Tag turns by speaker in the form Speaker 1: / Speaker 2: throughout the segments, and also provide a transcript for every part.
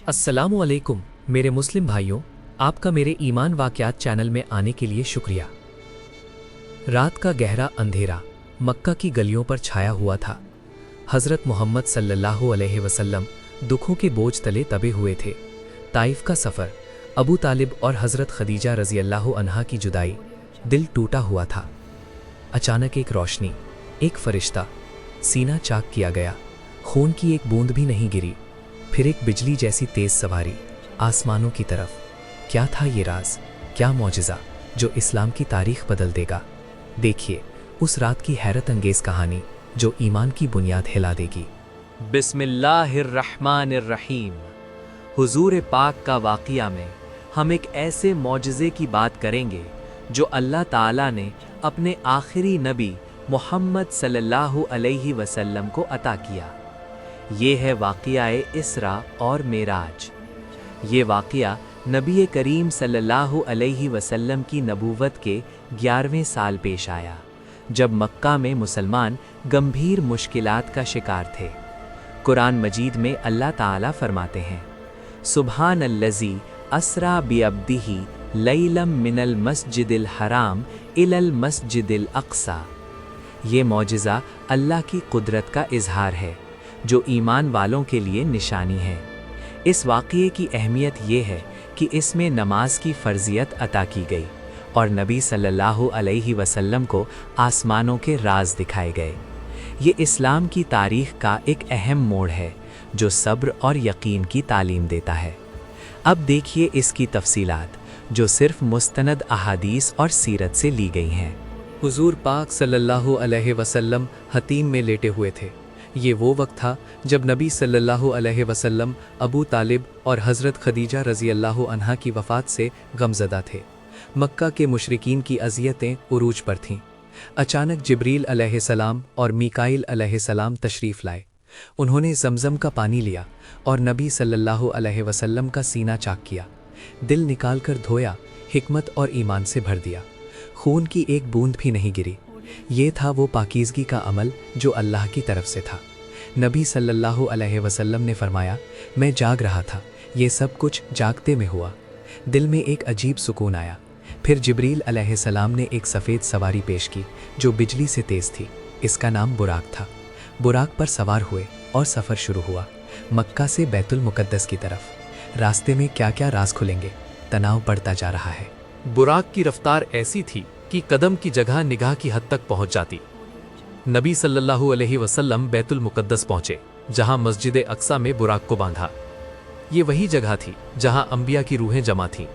Speaker 1: अस्सलामु अलैकुम मेरे मुस्लिम भाइयों, आपका मेरे ईमान वाक़यात चैनल में आने के लिए शुक्रिया। रात का गहरा अंधेरा मक्का की गलियों पर छाया हुआ था। हज़रत मोहम्मद सल्लल्लाहु अलैहि वसल्लम दुखों के बोझ तले दबे हुए थे। ताइफ का सफ़र, अबू तालिब और हज़रत खदीजा रज़ी अल्लाह अन्हा की जुदाई, दिल टूटा हुआ था। अचानक एक रोशनी, एक फरिश्ता, सीना चाक किया गया। खून की एक बूंद भी नहीं गिरी। फिर एक बिजली जैसी तेज सवारी आसमानों की तरफ। क्या था ये राज, क्या मौजिज़ा जो इस्लाम की तारीख बदल देगा। देखिए उस रात की हैरत अंगेज़ कहानी जो ईमान की बुनियाद हिला देगी।
Speaker 2: बिस्मिल्लाहिर्रहमानिर्रहीम। हुजूर पाक का वाक़िया में हम एक ऐसे मौजिज़े की बात करेंगे जो अल्लाह ताला ने अपने आखिरी नबी मोहम्मद सल्लल्लाहु अलैहि वसल्लम को अता किया। ये है वाक़िया-ए इसरा और मेराज। ये वाक़िया नबी करीम सल्लल्लाहु अलैहि वसल्लम की नबूवत के 11वें साल पेश आया, जब मक्का में मुसलमान गंभीर मुश्किलात का शिकार थे। कुरान मजीद में अल्लाह ताला फरमाते हैं, सुब्हानल्लज़ी असरा बिअब्दिही लैलम मिनल मस्जिदिल हराम इलल मस्जिदिल अक़सा। ये मौजिज़ा अल्लाह की कुदरत का इजहार है जो ईमान वालों के लिए निशानी है। इस वाक़ये की अहमियत ये है कि इसमें नमाज की फ़र्ज़ियत अता की गई और नबी सल्लल्लाहु अलैहि वसल्लम को आसमानों के राज दिखाए गए। ये इस्लाम की तारीख़ का एक अहम मोड़ है जो सब्र और यकीन की तालीम देता है। अब देखिए इसकी तफसीलात जो सिर्फ मुस्तनद अहादीस और सीरत से ली गई हैं।
Speaker 1: हुजूर पाक सल्लल्लाहु अलैहि वसल्लम हतीम में लेटे हुए थे। ये वो वक्त था जब नबी सल्लल्लाहु अलैहि वसल्लम अबू तालिब और हज़रत खदीजा रज़ी अल्लाह अन्हा की वफ़ात से गमज़दा थे। मक्का के मुशरिकीन की अज़ियतें उरूज पर थीं। अचानक जिब्रील अलैहिस्सलाम और मीकाईल अलैहिस्सलाम तशरीफ़ लाए। उन्होंने ज़मज़म का पानी लिया और नबी सल्लल्लाहु अलैहि वसल्लम का सीना चाक किया, दिल निकाल कर धोया, हिकमत और ईमान से भर दिया। खून की एक बूंद भी नहीं गिरी। ये था वो पाकीज़गी का अमल जो अल्लाह की तरफ से था। नबी सल्लल्लाहु अलैहि वसल्लम ने फरमाया, मैं जाग रहा था, ये सब कुछ जागते में हुआ। दिल में एक अजीब सुकून आया। फिर जिब्रील अलैहिस्सलाम ने एक सफ़ेद सवारी पेश की जो बिजली से तेज़ थी। इसका नाम बुराक था। बुराक पर सवार हुए और सफ़र शुरू हुआ मक्का से बैतुल मुक़द्दस की तरफ। रास्ते में क्या क्या राज खुलेंगे, तनाव बढ़ता जा रहा है।
Speaker 3: बुराक की रफ्तार ऐसी थी कि कदम की जगह निगाह की हद तक पहुंच जाती। नबी सल्लल्लाहु अलैहि वसल्लम बैतुल मुक़द्दस पहुंचे, जहां मस्जिद अक्सा में बुराक को बांधा। ये वही जगह थी जहां अंबिया की रूहें जमा थीं।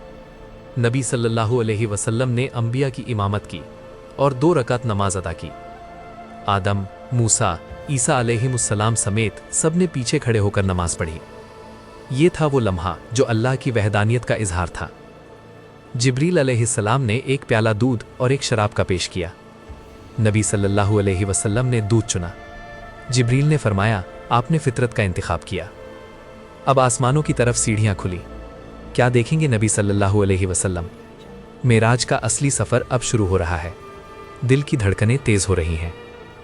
Speaker 3: नबी सल्लल्लाहु अलैहि वसल्लम ने अंबिया की इमामत की और 2 रकात नमाज अदा की। आदम, मूसा, ईसा अलैहिमुस्सलाम समेत सब ने पीछे खड़े होकर नमाज पढ़ी। ये था वो लम्हा जो अल्लाह की वहदानियत का इजहार था। जिब्रील अलैहिस्सलाम ने एक प्याला दूध और एक शराब का पेश किया। नबी सल्लल्लाहु अलैहि वसल्लम ने दूध चुना। जिब्रील ने फरमाया, आपने फितरत का इंतखाब किया। अब आसमानों की तरफ सीढ़ियां खुली। क्या देखेंगे नबी सल्लल्लाहु अलैहि वसल्लम? मेराज का असली सफ़र अब शुरू हो रहा है। दिल की धड़कनें तेज़ हो रही हैं।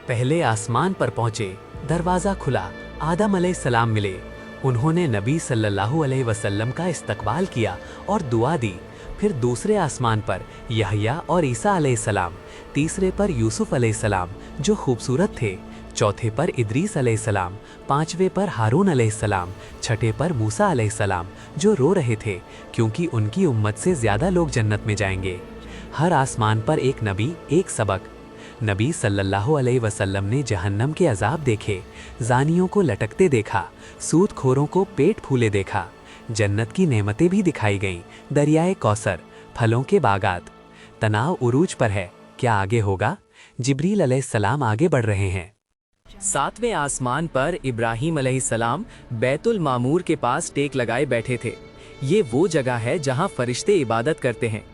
Speaker 2: पहले आसमान पर पहुंचे, दरवाज़ा खुला, आदम अलैहिस्सलाम मिले। उन्होंने नबी सल्लल्लाहु अलैहि वसल्लम का इस्तकबाल किया और दुआ दी। फिर दूसरे आसमान पर यहया और ईसा अलैहिस्सलाम, तीसरे पर यूसुफ अलैहिस्सलाम जो खूबसूरत थे, चौथे पर इदरीस अलैहिस्सलाम, पांचवें पर हारून अलैहिस्सलाम, छठे पर मूसा अलैहिस्सलाम जो रो रहे थे क्योंकि उनकी उम्मत से ज़्यादा लोग जन्नत में जाएंगे। हर आसमान पर एक नबी, एक सबक। नबी सल्लल्लाहु अलैहि वसल्लम ने जहन्नम के अजाब देखे, जानियों को लटकते देखा, सूदखोरों को पेट फूले देखा। जन्नत की नेमतें भी दिखाई गईं, दरियाए कौसर, फलों के बागात। तनाव उरूज पर है, क्या आगे होगा? जिब्रील अलैहिस्सलाम आगे बढ़ रहे हैं।
Speaker 1: 7वें आसमान पर इब्राहीम अलैहिस्सलाम बैतुल मामूर के पास टेक लगाए बैठे थे। ये वो जगह है जहां फरिश्ते इबादत करते हैं।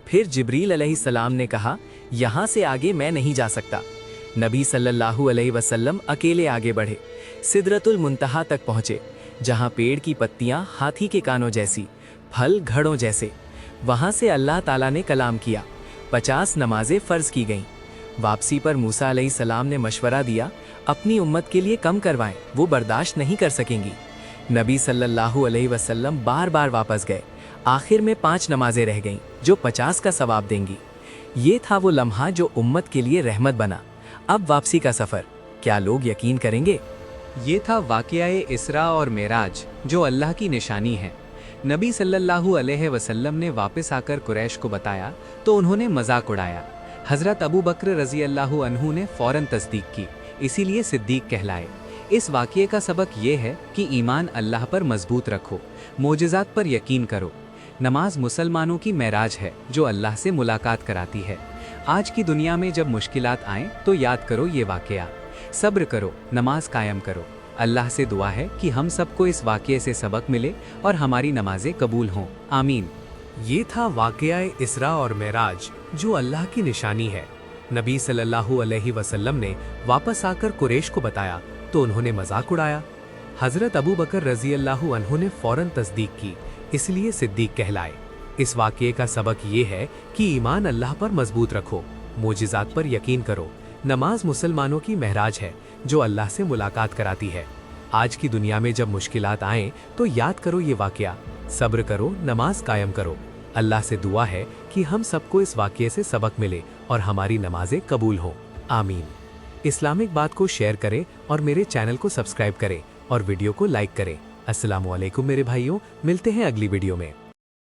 Speaker 1: फिर जिब्रील अलैहिस्सलाम ने कहा, यहाँ से आगे मैं नहीं जा सकता। नबी सल्लल्लाहु अलैहि वसल्लम अकेले आगे बढ़े, सिदरतुल मुंतहा तक पहुँचे, जहाँ पेड़ की पत्तियाँ हाथी के कानों जैसी, फल घड़ों जैसे। वहाँ से अल्लाह ताला ने कलाम किया। 50 नमाजें फ़र्ज़ की गईं। वापसी पर मूसा अलैहिस्सलाम ने मशवरा दिया, अपनी उम्मत के लिए कम करवाएं, वो बर्दाश्त नहीं कर सकेंगी। नबी सल्लल्लाहु अलैहि वसल्लम बार बार वापस गए। आखिर में 5 नमाजें रह गईं जो 50 का सवाब देंगी। ये था वो लम्हा जो उम्मत के लिए रहमत बना। अब वापसी का सफ़र, क्या लोग यकीन करेंगे?
Speaker 2: ये था वाक़या-ए इसरा और मेराज जो अल्लाह की निशानी है। नबी सल्लल्लाहु अलैहि वसल्लम ने वापस आकर कुरैश को बताया तो उन्होंने मजाक उड़ाया। हज़रत अबू बकर रज़ी अल्लाहु अन्हु ने फ़ौरन तस्दीक की, इसीलिए सिद्दीक कहलाए। इस वाक़ये का सबक ये है कि ईमान अल्लाह पर मजबूत रखो, मोजिज़ात पर यकीन करो। नमाज मुसलमानों की मेराज है जो अल्लाह से मुलाकात कराती है। आज की दुनिया में जब मुश्किलात आएँ तो याद करो ये वाक़या, सब्र करो, नमाज कायम करो। अल्लाह से दुआ है कि हम सबको इस वाक़ये से सबक मिले और हमारी नमाजें कबूल हों, आमीन।
Speaker 3: ये था वाक़या-ए इसरा और मेराज जो अल्लाह की निशानी है। नबी सल्लल्लाहु अलैहि वसल्लम ने वापस आकर कुरैश को बताया तो उन्होंने मजाक उड़ाया। हज़रत अबू बकर रज़ी अल्लाहु अन्हु ने फ़ौरन तस्दीक की, इसलिए सिद्दीक कहलाए। इस वाक़ये का सबक ये है कि ईमान अल्लाह पर मजबूत रखो, मोजिज़ात पर यकीन करो। नमाज मुसलमानों की महराज है जो अल्लाह से मुलाकात कराती है। आज की दुनिया में जब मुश्किलात आएँ तो याद करो ये वाक़या, सब्र करो, नमाज कायम करो। अल्लाह से दुआ है कि हम सबको इस वाक़ये से सबक मिले और हमारी नमाजें कबूल हों, आमीन। इस्लामिक बात को शेयर करें और मेरे चैनल को सब्सक्राइब करें और वीडियो को लाइक करें। अस्सलामु अलैकुम मेरे भाइयों, मिलते हैं अगली वीडियो में।